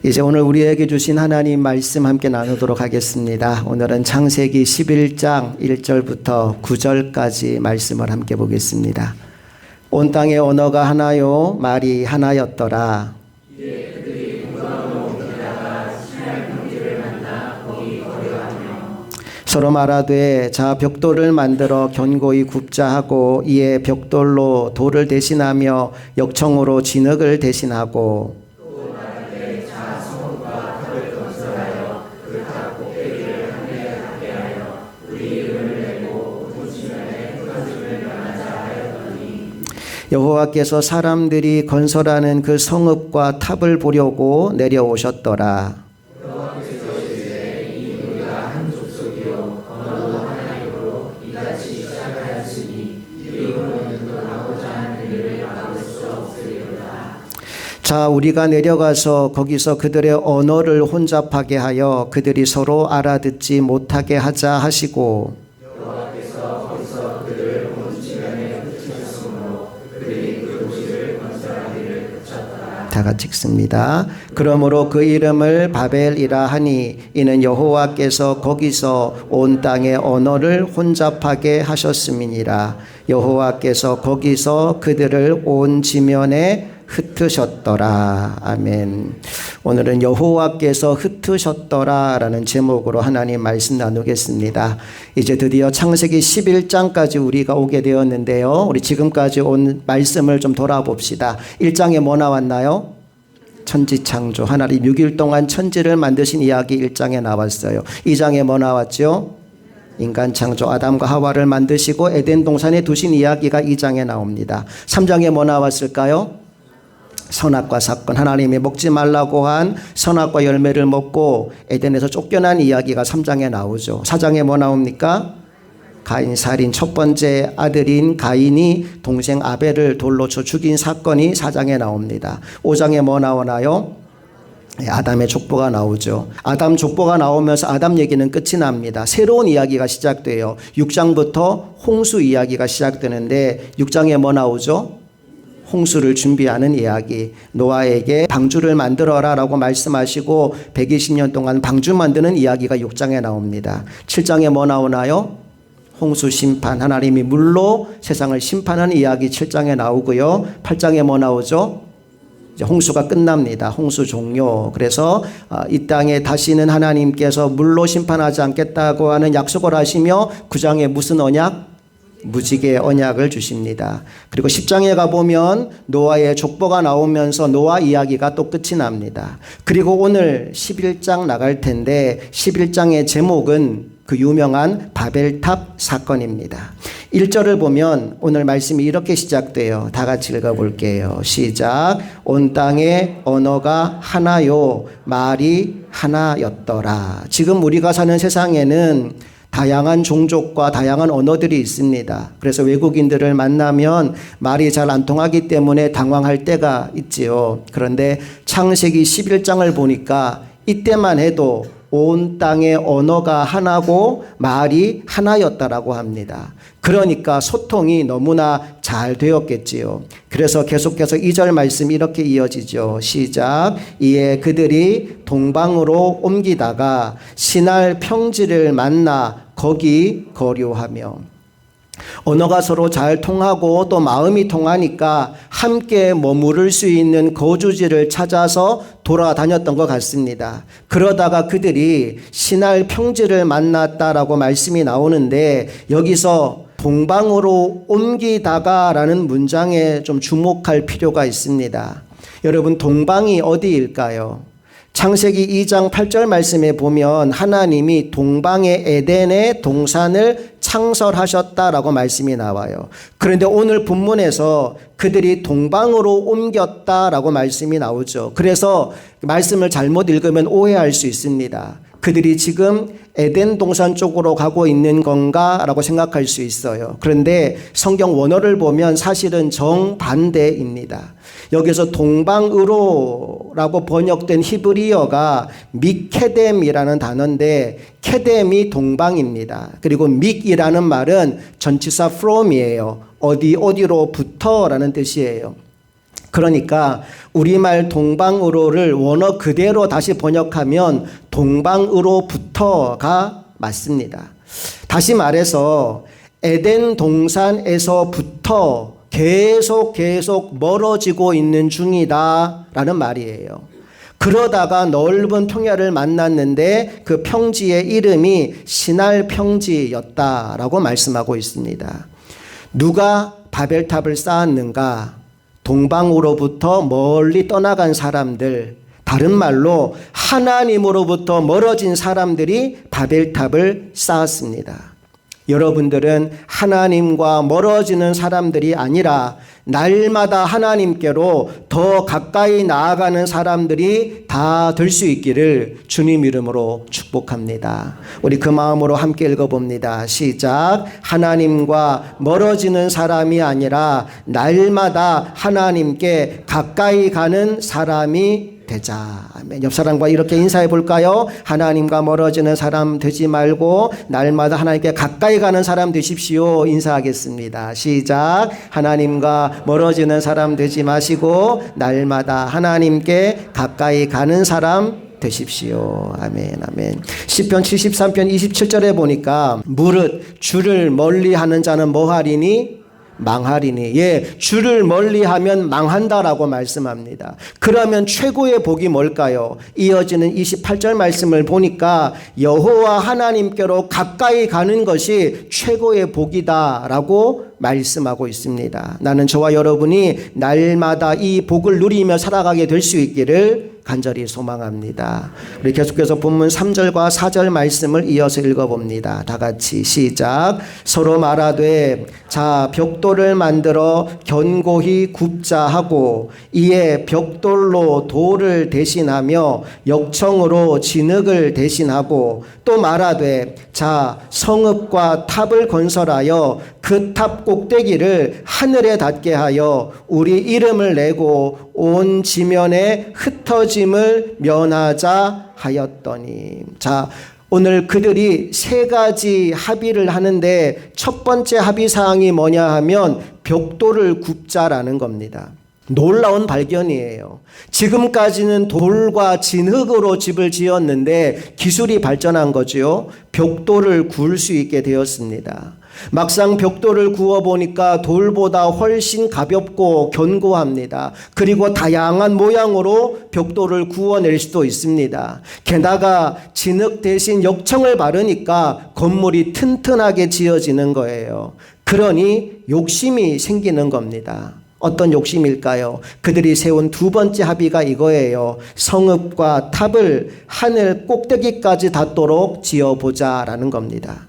이제 오늘 우리에게 주신 하나님 말씀 함께 나누도록 하겠습니다. 오늘은 창세기 11장 1절부터 9절까지 말씀을 함께 보겠습니다. 온 땅의 언어가 하나요 말이 하나였더라. 서로 말하되 자 벽돌을 만들어 견고히 굽자 하고 이에 벽돌로 돌을 대신하며 역청으로 진흙을 대신하고 여호와께서 사람들이 건설하는 그 성읍과 탑을 보려고 내려오셨더라. 자, 우리가 내려가서 거기서 그들의 언어를 혼잡하게 하여 그들이 서로 알아듣지 못하게 하자 하시고 여호와께서 거기서 그들을 온 지면에 흩으셨으므로 그들이 그 도시를 건설하기를 그쳤더라. 다 같이 읽습니다. 그러므로 그 이름을 바벨이라 하니 이는 여호와께서 거기서 온 땅의 언어를 혼잡하게 하셨음이니라. 여호와께서 거기서 그들을 온 지면에 흩으셨더라. 아멘. 오늘은 여호와께서 흩으셨더라 라는 제목으로 하나님 말씀 나누겠습니다. 이제 드디어 창세기 11장까지 우리가 오게 되었는데요. 우리 지금까지 온 말씀을 좀 돌아봅시다. 1장에 뭐 나왔나요? 천지창조. 하나님 6일 동안 천지를 만드신 이야기 1장에 나왔어요. 2장에 뭐 나왔죠? 인간 창조, 아담과 하와를 만드시고 에덴 동산에 두신 이야기가 2장에 나옵니다. 3장에 뭐 나왔을까요? 선악과 사건, 하나님이 먹지 말라고 한 선악과 열매를 먹고 에덴에서 쫓겨난 이야기가 3장에 나오죠. 4장에 뭐 나옵니까? 가인 살인, 첫 번째 아들인 가인이 동생 아벨을 돌로 쳐 죽인 사건이 4장에 나옵니다. 5장에 뭐 나오나요? 아담의 족보가 나오죠. 아담 족보가 나오면서 아담 얘기는 끝이 납니다. 새로운 이야기가 시작돼요. 6장부터 홍수 이야기가 시작되는데 6장에 뭐 나오죠? 홍수를 준비하는 이야기. 노아에게 방주를 만들어라 라고 말씀하시고 120년 동안 방주 만드는 이야기가 6장에 나옵니다. 7장에 뭐 나오나요? 홍수 심판, 하나님이 물로 세상을 심판하는 이야기 7장에 나오고요. 8장에 뭐 나오죠? 이제 홍수가 끝납니다. 홍수 종료. 그래서 이 땅에 다시는 하나님께서 물로 심판하지 않겠다고 하는 약속을 하시며 9장에 무슨 언약? 무지개의 언약을 주십니다. 그리고 10장에 가보면 노아의 족보가 나오면서 노아 이야기가 또 끝이 납니다. 그리고 오늘 11장 나갈 텐데 11장의 제목은 그 유명한 바벨탑 사건입니다. 1절을 보면 오늘 말씀이 이렇게 시작돼요. 다 같이 읽어볼게요. 시작. 온 땅의 언어가 하나요 말이 하나였더라. 지금 우리가 사는 세상에는 다양한 종족과 다양한 언어들이 있습니다. 그래서 외국인들을 만나면 말이 잘 안 통하기 때문에 당황할 때가 있지요. 그런데 창세기 11장을 보니까 이때만 해도 온 땅의 언어가 하나고 말이 하나였다라고 합니다. 그러니까 소통이 너무나 잘 되었겠지요. 그래서 계속해서 2절 말씀이 이렇게 이어지죠. 시작. 이에 그들이 동방으로 옮기다가 시날 평지를 만나 거기 거류하며. 언어가 서로 잘 통하고 또 마음이 통하니까 함께 머무를 수 있는 거주지를 찾아서 돌아다녔던 것 같습니다. 그러다가 그들이 시날 평지를 만났다라고 말씀이 나오는데 여기서 동방으로 옮기다가 라는 문장에 좀 주목할 필요가 있습니다. 여러분, 동방이 어디일까요? 창세기 2장 8절 말씀에 보면 하나님이 동방의 에덴의 동산을 창설하셨다라고 말씀이 나와요. 그런데 오늘 본문에서 그들이 동방으로 옮겼다라고 말씀이 나오죠. 그래서 말씀을 잘못 읽으면 오해할 수 있습니다. 그들이 지금 에덴 동산 쪽으로 가고 있는 건가 라고 생각할 수 있어요. 그런데 성경 원어를 보면 사실은 정반대입니다. 여기서 동방으로 라고 번역된 히브리어가 미케뎀이라는 단어인데 케뎀이 동방입니다. 그리고 믹이라는 말은 전치사 from이에요. 어디로부터 라는 뜻이에요. 그러니까 우리말 동방으로를 원어 그대로 다시 번역하면 동방으로부터가 맞습니다. 다시 말해서 에덴 동산에서부터 계속 멀어지고 있는 중이다 라는 말이에요. 그러다가 넓은 평야를 만났는데 그 평지의 이름이 시날 평지였다라고 말씀하고 있습니다. 누가 바벨탑을 쌓았는가? 동방으로부터 멀리 떠나간 사람들, 다른 말로 하나님으로부터 멀어진 사람들이 바벨탑을 쌓았습니다. 여러분들은 하나님과 멀어지는 사람들이 아니라 날마다 하나님께로 더 가까이 나아가는 사람들이 다 될 수 있기를 주님 이름으로 축복합니다. 우리 그 마음으로 함께 읽어봅니다. 시작. 하나님과 멀어지는 사람이 아니라 날마다 하나님께 가까이 가는 사람이 되자. 아멘. 옆 사람과 이렇게 인사해 볼까요? 하나님과 멀어지는 사람 되지 말고 날마다 하나님께 가까이 가는 사람 되십시오. 인사하겠습니다. 시작. 하나님과 멀어지는 사람 되지 마시고 날마다 하나님께 가까이 가는 사람 되십시오. 아멘, 아멘. 시편 73편 27절에 보니까 무릇 주를 멀리하는 자는 뭐하리니? 망하리니. 예, 주를 멀리하면 망한다라고 말씀합니다. 그러면 최고의 복이 뭘까요? 이어지는 28절 말씀을 보니까 여호와 하나님께로 가까이 가는 것이 최고의 복이다라고 말씀하고 있습니다. 나는 저와 여러분이 날마다 이 복을 누리며 살아가게 될 수 있기를 간절히 소망합니다. 우리 계속해서 본문 3절과 4절 말씀을 이어서 읽어봅니다. 다 같이 시작. 서로 말하되 자 벽돌을 만들어 견고히 굽자 하고 이에 벽돌로 돌을 대신하며 역청으로 진흙을 대신하고 또 말하되 자 성읍과 탑을 건설하여 그 탑 꼭대기를 하늘에 닿게 하여 우리 이름을 내고 온 지면에 흩어짐을 면하자 하였더니. 자, 오늘 그들이 세 가지 합의를 하는데 첫 번째 합의 사항이 뭐냐 하면 벽돌을 굽자라는 겁니다. 놀라운 발견이에요. 지금까지는 돌과 진흙으로 집을 지었는데 기술이 발전한 거죠. 벽돌을 구울 수 있게 되었습니다. 막상 벽돌을 구워보니까 돌보다 훨씬 가볍고 견고합니다. 그리고 다양한 모양으로 벽돌을 구워낼 수도 있습니다. 게다가 진흙 대신 역청을 바르니까 건물이 튼튼하게 지어지는 거예요. 그러니 욕심이 생기는 겁니다. 어떤 욕심일까요? 그들이 세운 두 번째 합의가 이거예요. 성읍과 탑을 하늘 꼭대기까지 닿도록 지어보자라는 겁니다.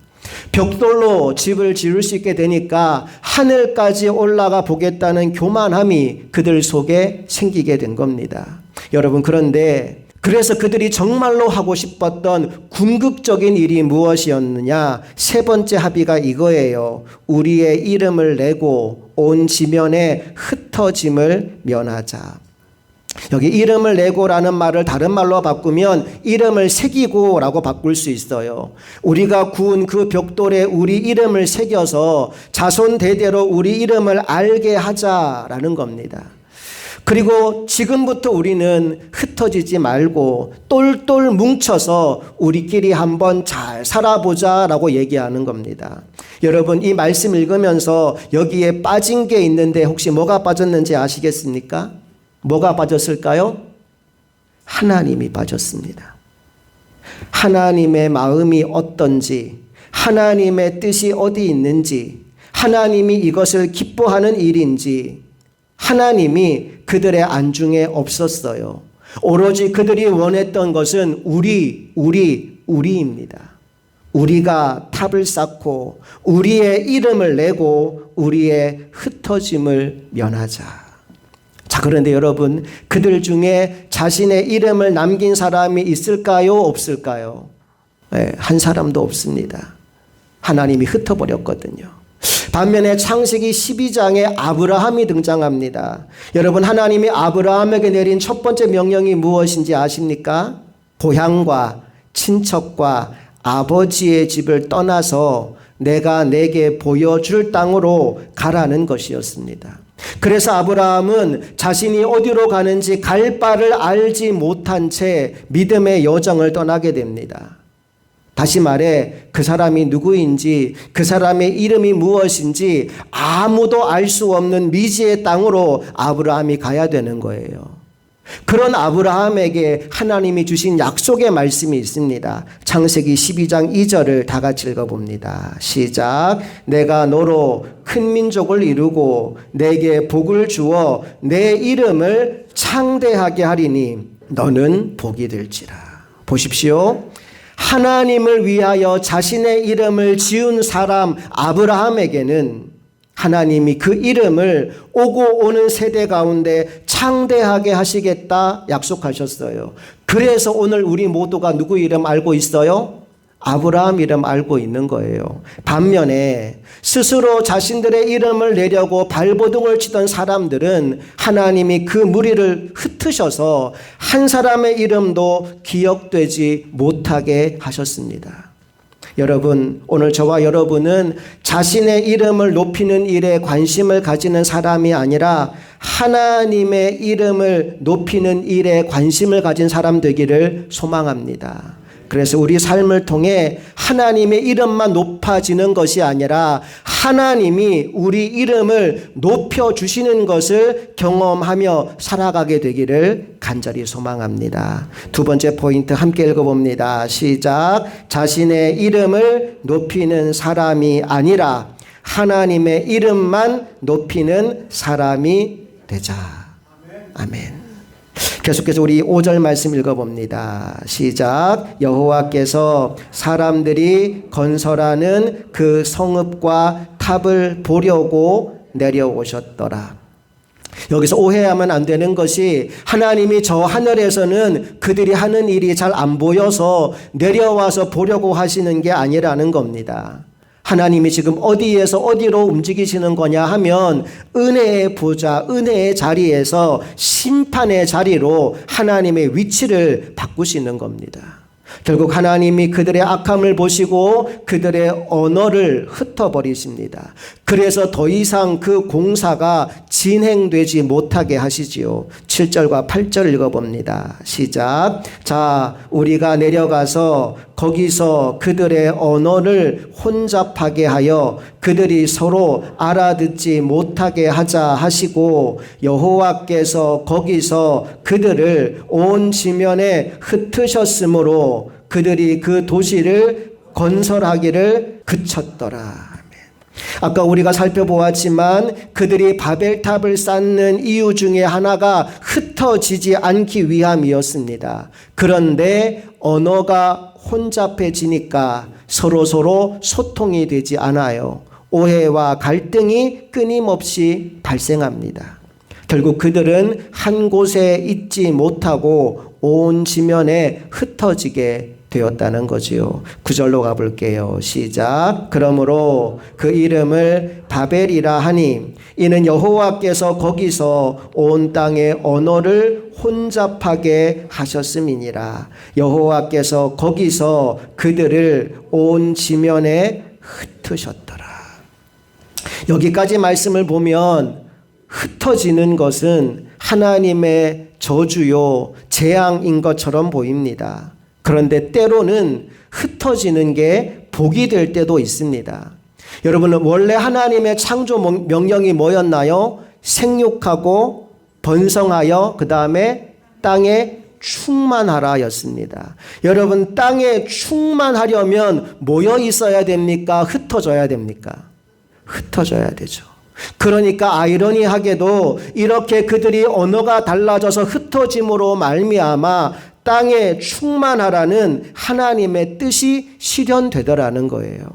벽돌로 집을 지을 수 있게 되니까 하늘까지 올라가 보겠다는 교만함이 그들 속에 생기게 된 겁니다. 여러분, 그런데 그래서 그들이 정말로 하고 싶었던 궁극적인 일이 무엇이었느냐? 세 번째 합의가 이거예요. 우리의 이름을 내고 온 지면에 흩어짐을 면하자. 여기 이름을 내고라는 말을 다른 말로 바꾸면 이름을 새기고라고 바꿀 수 있어요. 우리가 구운 그 벽돌에 우리 이름을 새겨서 자손 대대로 우리 이름을 알게 하자라는 겁니다. 그리고 지금부터 우리는 흩어지지 말고 똘똘 뭉쳐서 우리끼리 한번 잘 살아보자라고 얘기하는 겁니다. 여러분, 이 말씀 읽으면서 여기에 빠진 게 있는데 혹시 뭐가 빠졌는지 아시겠습니까? 뭐가 빠졌을까요? 하나님이 빠졌습니다. 하나님의 마음이 어떤지, 하나님의 뜻이 어디 있는지, 하나님이 이것을 기뻐하는 일인지 하나님이 그들의 안중에 없었어요. 오로지 그들이 원했던 것은 우리입니다. 우리가 탑을 쌓고 우리의 이름을 내고 우리의 흩어짐을 면하자. 자, 그런데 여러분, 그들 중에 자신의 이름을 남긴 사람이 있을까요? 없을까요? 네, 한 사람도 없습니다. 하나님이 흩어버렸거든요. 반면에 창세기 12장에 아브라함이 등장합니다. 여러분, 하나님이 아브라함에게 내린 첫 번째 명령이 무엇인지 아십니까? 고향과 친척과 아버지의 집을 떠나서 내가 내게 보여줄 땅으로 가라는 것이었습니다. 그래서 아브라함은 자신이 어디로 가는지 갈 바를 알지 못한 채 믿음의 여정을 떠나게 됩니다. 다시 말해 그 사람이 누구인지, 그 사람의 이름이 무엇인지 아무도 알 수 없는 미지의 땅으로 아브라함이 가야 되는 거예요. 그런 아브라함에게 하나님이 주신 약속의 말씀이 있습니다. 창세기 12장 2절을 다 같이 읽어봅니다. 시작. 내가 너로 큰 민족을 이루고 내게 복을 주어 내 이름을 창대하게 하리니 너는 복이 될지라. 보십시오. 하나님을 위하여 자신의 이름을 지은 사람 아브라함에게는 하나님이 그 이름을 오고 오는 세대 가운데 창대하게 하시겠다 약속하셨어요. 그래서 오늘 우리 모두가 누구 이름 알고 있어요? 아브라함 이름 알고 있는 거예요. 반면에 스스로 자신들의 이름을 내려고 발버둥을 치던 사람들은 하나님이 그 무리를 흩으셔서 한 사람의 이름도 기억되지 못하게 하셨습니다. 여러분, 오늘 저와 여러분은 자신의 이름을 높이는 일에 관심을 가지는 사람이 아니라 하나님의 이름을 높이는 일에 관심을 가진 사람 되기를 소망합니다. 그래서 우리 삶을 통해 하나님의 이름만 높아지는 것이 아니라 하나님이 우리 이름을 높여주시는 것을 경험하며 살아가게 되기를 간절히 소망합니다. 두 번째 포인트 함께 읽어봅니다. 시작. 자신의 이름을 높이는 사람이 아니라 하나님의 이름만 높이는 사람이 되자. 아멘. 계속해서 우리 5절 말씀 읽어봅니다. 시작. 여호와께서 사람들이 건설하는 그 성읍과 탑을 보려고 내려오셨더라. 여기서 오해하면 안 되는 것이 하나님이 저 하늘에서는 그들이 하는 일이 잘 안 보여서 내려와서 보려고 하시는 게 아니라는 겁니다. 하나님이 지금 어디에서 어디로 움직이시는 거냐 하면 은혜의 보좌, 은혜의 자리에서 심판의 자리로 하나님의 위치를 바꾸시는 겁니다. 결국 하나님이 그들의 악함을 보시고 그들의 언어를 흩어버리십니다. 그래서 더 이상 그 공사가 진행되지 못하게 하시지요. 7절과 8절 읽어봅니다. 시작. 자, 우리가 내려가서 거기서 그들의 언어를 혼잡하게 하여 그들이 서로 알아듣지 못하게 하자 하시고 여호와께서 거기서 그들을 온 지면에 흩으셨으므로 그들이 그 도시를 건설하기를 그쳤더라. 아까 우리가 살펴보았지만 그들이 바벨탑을 쌓는 이유 중에 하나가 흩어지지 않기 위함이었습니다. 그런데 언어가 혼잡해지니까 서로 소통이 되지 않아요. 오해와 갈등이 끊임없이 발생합니다. 결국 그들은 한 곳에 있지 못하고 온 지면에 흩어지게 되었다는 거지요. 9절로 가볼게요. 시작. 그러므로 그 이름을 바벨이라 하니 이는 여호와께서 거기서 온 땅의 언어를 혼잡하게 하셨음이니라. 여호와께서 거기서 그들을 온 지면에 흩으셨더라. 여기까지 말씀을 보면 흩어지는 것은 하나님의 저주요 재앙인 것처럼 보입니다. 그런데 때로는 흩어지는 게 복이 될 때도 있습니다. 여러분은 원래 하나님의 창조 명령이 뭐였나요? 생육하고 번성하여 그 다음에 땅에 충만하라 였습니다. 여러분, 땅에 충만하려면 모여 있어야 됩니까? 흩어져야 됩니까? 흩어져야 되죠. 그러니까 아이러니하게도 이렇게 그들이 언어가 달라져서 흩어짐으로 말미암아 땅에 충만하라는 하나님의 뜻이 실현되더라는 거예요.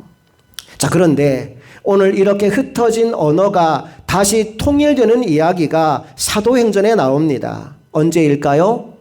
자, 그런데 오늘 이렇게 흩어진 언어가 다시 통일되는 이야기가 사도행전에 나옵니다. 언제일까요?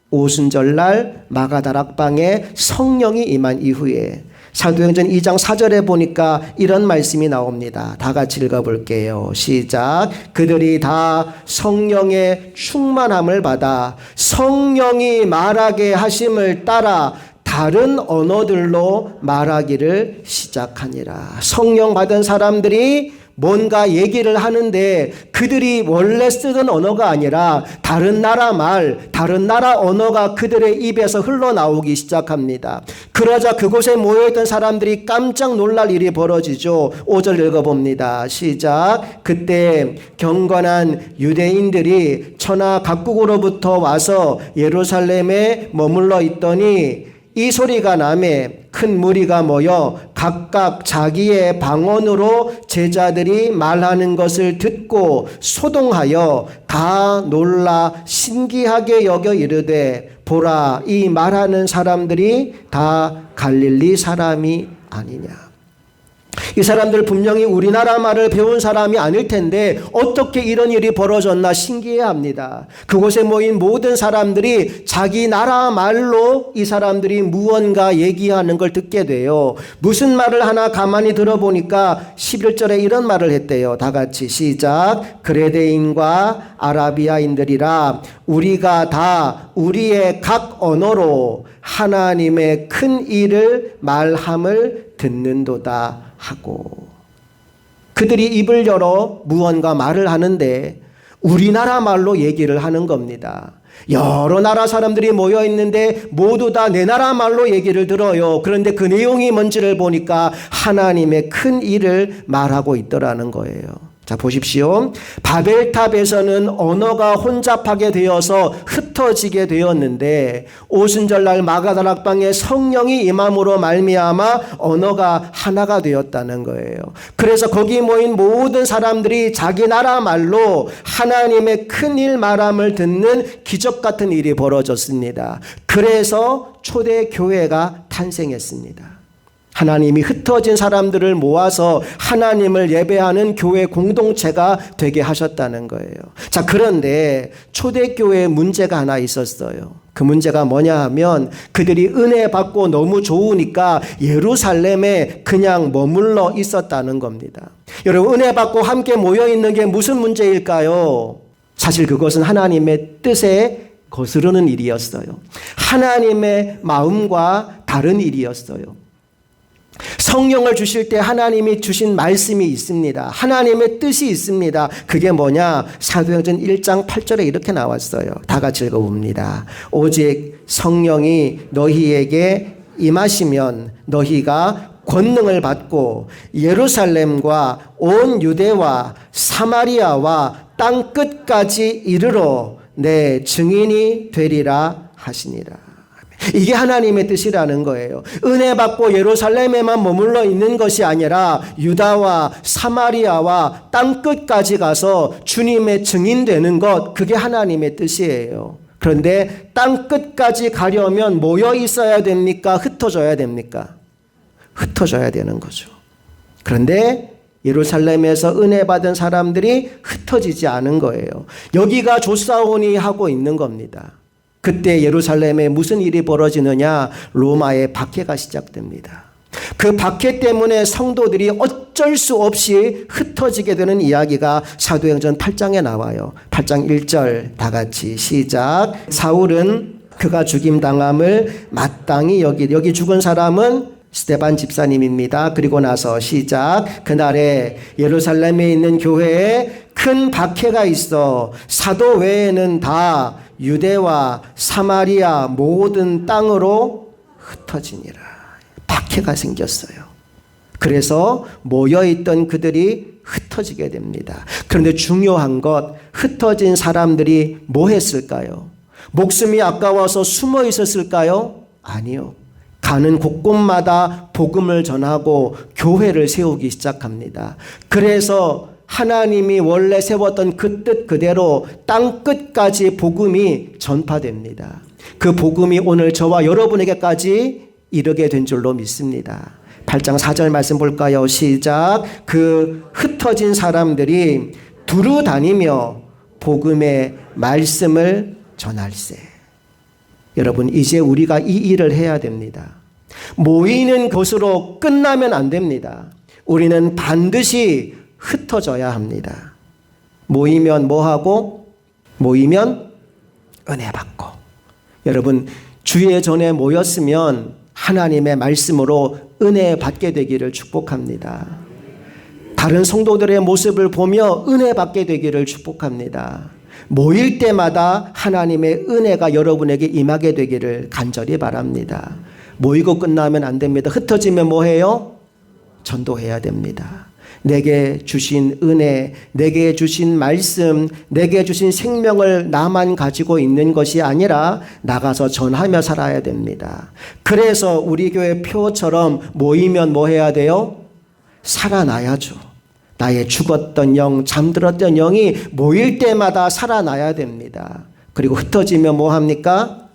오순절날 마가다락방에 성령이 임한 이후에 사도행전 2장 4절에 보니까 이런 말씀이 나옵니다. 다 같이 읽어볼게요. 시작. 그들이 다 성령의 충만함을 받아 성령이 말하게 하심을 따라 다른 언어들로 말하기를 시작하니라. 성령 받은 사람들이 뭔가 얘기를 하는데 그들이 원래 쓰던 언어가 아니라 다른 나라 말, 다른 나라 언어가 그들의 입에서 흘러나오기 시작합니다. 그러자 그곳에 모여있던 사람들이 깜짝 놀랄 일이 벌어지죠. 5절 읽어봅니다. 시작. 그때 경건한 유대인들이 천하 각국으로부터 와서 예루살렘에 머물러 있더니 이 소리가 나매 큰 무리가 모여 각각 자기의 방언으로 제자들이 말하는 것을 듣고 소동하여 다 놀라 신기하게 여겨 이르되 보라, 이 말하는 사람들이 다 갈릴리 사람이 아니냐. 이 사람들 분명히 우리나라 말을 배운 사람이 아닐 텐데 어떻게 이런 일이 벌어졌나 신기해합니다. 그곳에 모인 모든 사람들이 자기 나라 말로 이 사람들이 무언가 얘기하는 걸 듣게 돼요. 무슨 말을 하나 가만히 들어보니까 11절에 이런 말을 했대요. 다 같이 시작. 그레데인과 아라비아인들이라 우리가 다 우리의 각 언어로 하나님의 큰 일을 말함을 듣는도다 하고, 그들이 입을 열어 무언가 말을 하는데 우리나라 말로 얘기를 하는 겁니다. 여러 나라 사람들이 모여 있는데 모두 다 내 나라 말로 얘기를 들어요. 그런데 그 내용이 뭔지를 보니까 하나님의 큰 일을 말하고 있더라는 거예요. 자, 보십시오. 바벨탑에서는 언어가 혼잡하게 되어서 흩어지게 되었는데 오순절날 마가다락방에 성령이 임함으로 말미암아 언어가 하나가 되었다는 거예요. 그래서 거기 모인 모든 사람들이 자기 나라 말로 하나님의 큰일 말함을 듣는 기적 같은 일이 벌어졌습니다. 그래서 초대교회가 탄생했습니다. 하나님이 흩어진 사람들을 모아서 하나님을 예배하는 교회 공동체가 되게 하셨다는 거예요. 자, 그런데 초대교회에 문제가 하나 있었어요. 그 문제가 뭐냐 하면 그들이 은혜 받고 너무 좋으니까 예루살렘에 그냥 머물러 있었다는 겁니다. 여러분, 은혜 받고 함께 모여 있는 게 무슨 문제일까요? 사실 그것은 하나님의 뜻에 거스르는 일이었어요. 하나님의 마음과 다른 일이었어요. 성령을 주실 때 하나님이 주신 말씀이 있습니다. 하나님의 뜻이 있습니다. 그게 뭐냐? 사도행전 1장 8절에 이렇게 나왔어요. 다 같이 읽어봅니다. 오직 성령이 너희에게 임하시면 너희가 권능을 받고 예루살렘과 온 유대와 사마리아와 땅 끝까지 이르러 내 증인이 되리라 하시니라. 이게 하나님의 뜻이라는 거예요. 은혜 받고 예루살렘에만 머물러 있는 것이 아니라 유다와 사마리아와 땅 끝까지 가서 주님의 증인되는 것, 그게 하나님의 뜻이에요. 그런데 땅 끝까지 가려면 모여 있어야 됩니까? 흩어져야 됩니까? 흩어져야 되는 거죠. 그런데 예루살렘에서 은혜 받은 사람들이 흩어지지 않은 거예요. 여기가 조사원이 하고 있는 겁니다. 그때 예루살렘에 무슨 일이 벌어지느냐? 로마의 박해가 시작됩니다. 그 박해 때문에 성도들이 어쩔 수 없이 흩어지게 되는 이야기가 사도행전 8장에 나와요. 8장 1절 다 같이 시작. 사울은 그가 죽임당함을 마땅히 여기 죽은 사람은 스데반 집사님입니다. 그리고 나서 시작. 그날에 예루살렘에 있는 교회에 큰 박해가 있어 사도 외에는 다 유대와 사마리아 모든 땅으로 흩어지니라. 박해가 생겼어요. 그래서 모여있던 그들이 흩어지게 됩니다. 그런데 중요한 것, 흩어진 사람들이 뭐 했을까요? 목숨이 아까워서 숨어 있었을까요? 아니요. 가는 곳곳마다 복음을 전하고 교회를 세우기 시작합니다. 그래서 하나님이 원래 세웠던 그 뜻 그대로 땅 끝까지 복음이 전파됩니다. 그 복음이 오늘 저와 여러분에게까지 이르게 된 줄로 믿습니다. 8장 4절 말씀 볼까요? 시작. 그 흩어진 사람들이 두루 다니며 복음의 말씀을 전할세. 여러분, 이제 우리가 이 일을 해야 됩니다. 모이는 것으로 끝나면 안 됩니다. 우리는 반드시 흩어져야 합니다. 모이면 뭐하고? 모이면 은혜 받고. 여러분, 주의 전에 모였으면 하나님의 말씀으로 은혜 받게 되기를 축복합니다. 다른 성도들의 모습을 보며 은혜 받게 되기를 축복합니다. 모일 때마다 하나님의 은혜가 여러분에게 임하게 되기를 간절히 바랍니다. 모이고 끝나면 안 됩니다. 흩어지면 뭐해요? 전도해야 됩니다. 내게 주신 은혜, 내게 주신 말씀, 내게 주신 생명을 나만 가지고 있는 것이 아니라 나가서 전하며 살아야 됩니다. 그래서 우리 교회 표처럼 모이면 뭐 해야 돼요? 살아나야죠. 나의 죽었던 영, 잠들었던 영이 모일 때마다 살아나야 됩니다. 그리고 흩어지면 뭐 합니까?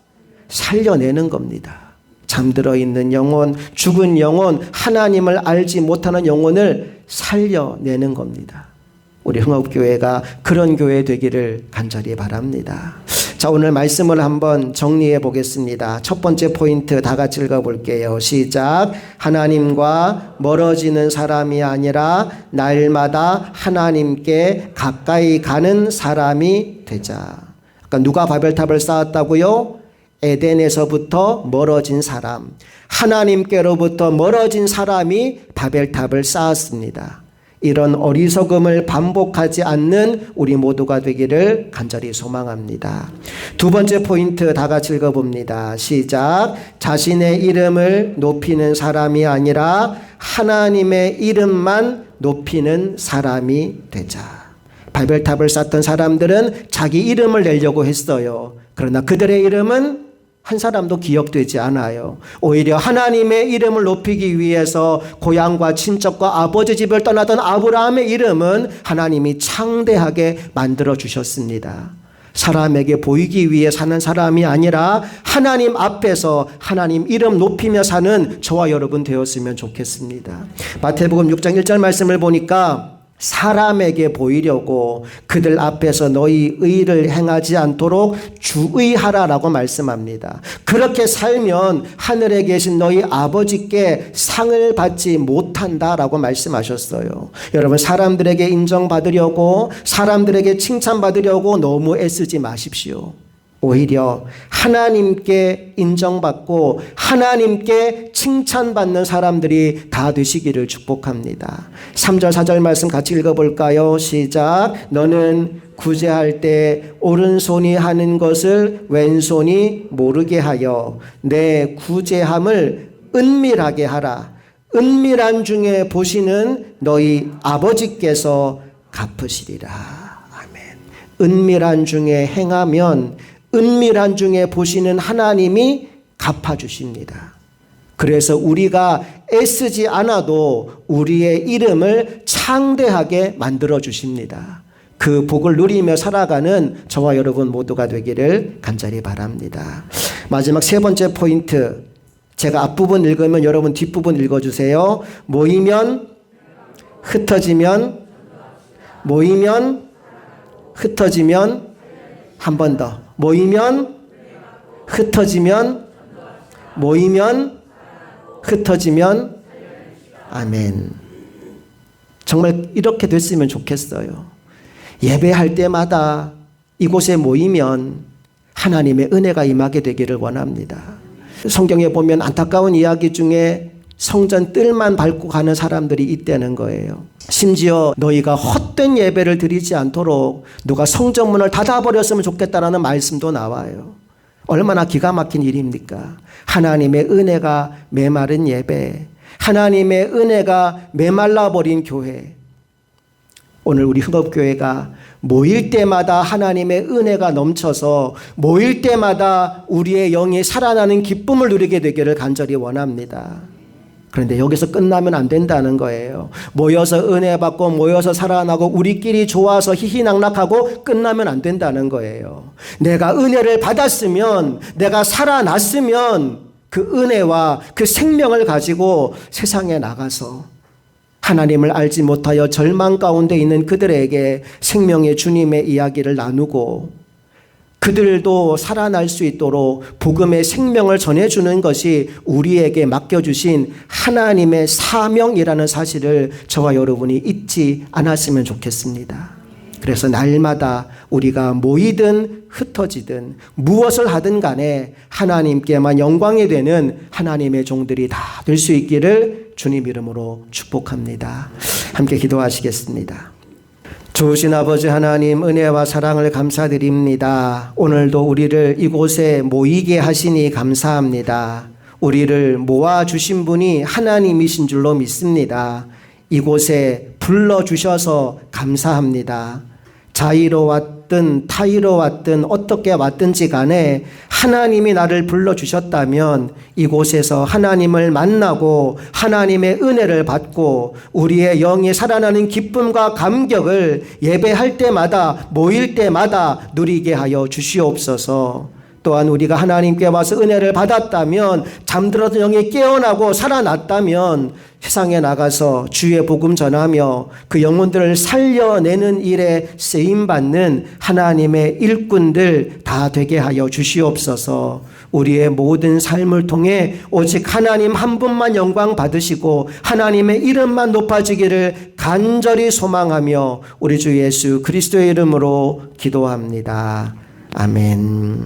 살려내는 겁니다. 잠들어 있는 영혼, 죽은 영혼, 하나님을 알지 못하는 영혼을 살려내는 겁니다. 우리 흥업교회가 그런 교회 되기를 간절히 바랍니다. 자, 오늘 말씀을 한번 정리해 보겠습니다. 첫 번째 포인트 다 같이 읽어볼게요. 시작. 하나님과 멀어지는 사람이 아니라 날마다 하나님께 가까이 가는 사람이 되자. 아까 누가 바벨탑을 쌓았다고요? 에덴에서부터 멀어진 사람, 하나님께로부터 멀어진 사람이 바벨탑을 쌓았습니다. 이런 어리석음을 반복하지 않는 우리 모두가 되기를 간절히 소망합니다. 두 번째 포인트 다 같이 읽어봅니다. 시작. 자신의 이름을 높이는 사람이 아니라 하나님의 이름만 높이는 사람이 되자. 바벨탑을 쌓던 사람들은 자기 이름을 내려고 했어요. 그러나 그들의 이름은 한 사람도 기억되지 않아요. 오히려 하나님의 이름을 높이기 위해서 고향과 친척과 아버지 집을 떠나던 아브라함의 이름은 하나님이 창대하게 만들어 주셨습니다. 사람에게 보이기 위해 사는 사람이 아니라 하나님 앞에서 하나님 이름 높이며 사는 저와 여러분 되었으면 좋겠습니다. 마태복음 6장 1절 말씀을 보니까 사람에게 보이려고 그들 앞에서 너희 의를 행하지 않도록 주의하라라고 말씀합니다. 그렇게 살면 하늘에 계신 너희 아버지께 상을 받지 못한다라고 말씀하셨어요. 여러분, 사람들에게 인정받으려고, 사람들에게 칭찬받으려고 너무 애쓰지 마십시오. 오히려 하나님께 인정받고 하나님께 칭찬받는 사람들이 다 되시기를 축복합니다. 3절 4절 말씀 같이 읽어볼까요? 시작. 너는 구제할 때 오른손이 하는 것을 왼손이 모르게 하여 내 구제함을 은밀하게 하라. 은밀한 중에 보시는 너희 아버지께서 갚으시리라. 아멘. 은밀한 중에 행하면 은밀한 중에 보시는 하나님이 갚아주십니다. 그래서 우리가 애쓰지 않아도 우리의 이름을 창대하게 만들어 주십니다. 그 복을 누리며 살아가는 저와 여러분 모두가 되기를 간절히 바랍니다. 마지막 세 번째 포인트, 제가 앞부분 읽으면 여러분 뒷부분 읽어주세요. 모이면 흩어지면, 모이면 흩어지면, 한 번 더. 모이면 흩어지면, 모이면 흩어지면, 아멘. 정말 이렇게 됐으면 좋겠어요. 예배할 때마다 이곳에 모이면 하나님의 은혜가 임하게 되기를 원합니다. 성경에 보면 안타까운 이야기 중에 성전 뜰만 밟고 가는 사람들이 있다는 거예요. 심지어 너희가 헛된 예배를 드리지 않도록 누가 성전문을 닫아버렸으면 좋겠다라는 말씀도 나와요. 얼마나 기가 막힌 일입니까? 하나님의 은혜가 메마른 예배, 하나님의 은혜가 메말라버린 교회. 오늘 우리 흥업교회가 모일 때마다 하나님의 은혜가 넘쳐서 모일 때마다 우리의 영이 살아나는 기쁨을 누리게 되기를 간절히 원합니다. 그런데 여기서 끝나면 안 된다는 거예요. 모여서 은혜 받고 모여서 살아나고 우리끼리 좋아서 희희낙낙하고 끝나면 안 된다는 거예요. 내가 은혜를 받았으면, 내가 살아났으면 그 은혜와 그 생명을 가지고 세상에 나가서 하나님을 알지 못하여 절망 가운데 있는 그들에게 생명의 주님의 이야기를 나누고 그들도 살아날 수 있도록 복음의 생명을 전해주는 것이 우리에게 맡겨주신 하나님의 사명이라는 사실을 저와 여러분이 잊지 않았으면 좋겠습니다. 그래서 날마다 우리가 모이든 흩어지든 무엇을 하든 간에 하나님께만 영광이 되는 하나님의 종들이 다 될 수 있기를 주님 이름으로 축복합니다. 함께 기도하시겠습니다. 좋으신 아버지 하나님, 은혜와 사랑을 감사드립니다. 오늘도 우리를 이곳에 모이게 하시니 감사합니다. 우리를 모아주신 분이 하나님이신 줄로 믿습니다. 이곳에 불러주셔서 감사합니다. 자의로 왔든 타의로 왔든 어떻게 왔든지 간에 하나님이 나를 불러주셨다면 이곳에서 하나님을 만나고 하나님의 은혜를 받고 우리의 영이 살아나는 기쁨과 감격을 예배할 때마다 모일 때마다 누리게 하여 주시옵소서. 또한 우리가 하나님께 와서 은혜를 받았다면 잠들었던 영이 깨어나고 살아났다면 세상에 나가서 주의 복음 전하며 그 영혼들을 살려내는 일에 쓰임받는 하나님의 일꾼들 다 되게 하여 주시옵소서. 우리의 모든 삶을 통해 오직 하나님 한 분만 영광 받으시고 하나님의 이름만 높아지기를 간절히 소망하며 우리 주 예수 그리스도의 이름으로 기도합니다. 아멘.